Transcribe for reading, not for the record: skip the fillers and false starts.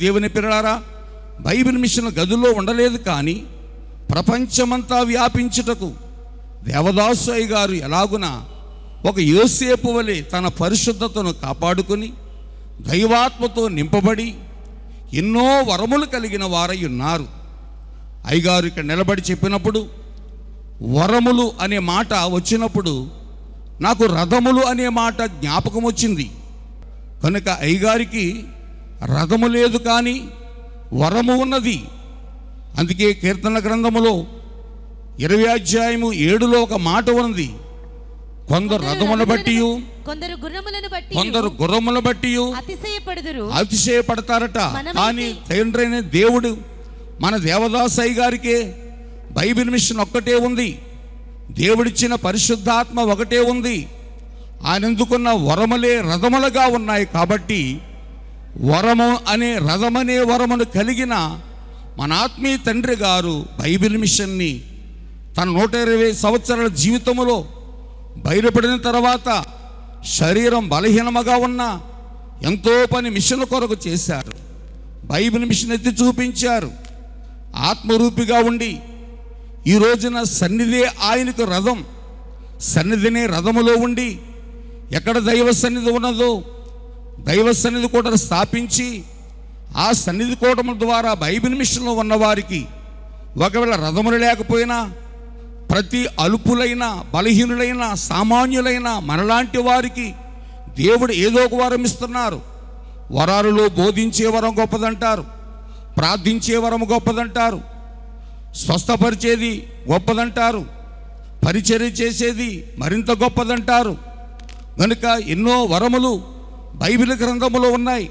దేవుని పిల్లలారా, Bible machine గదిలో ఉండలేదు, కానీ ప్రపంచమంతా వ్యాపించుటకు దేవదాసు అయ్య గారు ఎలాగున ఒక యోసేపు వలె తన పరిశుద్ధతను కాపాడుకుని దైవాత్మతో నింపబడి ఎన్నో వరములు కలిగిన వారై ఉన్నారు. అయ్యగారు ఇక్కడ నిలబడి చెప్పినప్పుడు వరములు అనే మాట వచ్చినప్పుడు నాకు రథములు అనే మాట జ్ఞాపకం వచ్చింది. కనుక అయ్యగారికి రథము లేదు, కానీ వరము ఉన్నది. అందుకే కీర్తన గ్రంథములో 20:7 ఒక మాట ఉంది, కొందరు రథములను బట్టి కొందరు గుర్రములను బట్టి అతిశయపడతారట. కానీ తండ్రి అయిన దేవుడు మన దేవదాసు అయ్య గారికే బైబిల్ మిషన్ ఒక్కటే ఉంది, దేవుడిచ్చిన పరిశుద్ధాత్మ ఒకటే ఉంది. ఆయన ఎందుకున్న వరములే రథములుగా ఉన్నాయి. కాబట్టి వరము అనే రథమనే వరమును కలిగిన మన ఆత్మీయ తండ్రి గారు బైబిల్ మిషన్ని తన 120 సంవత్సరాల జీవితంలో బయలుపడిన తర్వాత శరీరం బలహీనముగా ఉన్న ఎంతో పని మిషన్ కొరకు చేశారు. బైబిల్ మిషన్ ఎత్తి చూపించారు. ఆత్మరూపిగా ఉండి ఈ రోజున సన్నిధే ఆయనకు రథం, సన్నిధినే రథములో ఉండి ఎక్కడ దైవ సన్నిధి ఉన్నదో దైవ సన్నిధి కూటను స్థాపించి ఆ సన్నిధి కూటముల ద్వారా బైబిల్ మిషన్లో ఉన్నవారికి ఒకవేళ రథములు లేకపోయినా ప్రతి అల్పులైన బలహీనులైన సామాన్యులైన మనలాంటి వారికి దేవుడు ఏదో ఒక వరం ఇస్తున్నారు. వరాలలో బోధించే వరం గొప్పదంటారు, ప్రార్థించే వరం గొప్పదంటారు, స్వస్థపరిచేది గొప్పదంటారు, పరిచర్య చేసేది మరింత గొప్పదంటారు. కనుక ఎన్నో వరములు బైబిల్ గ్రంథములో ఉన్నాయి.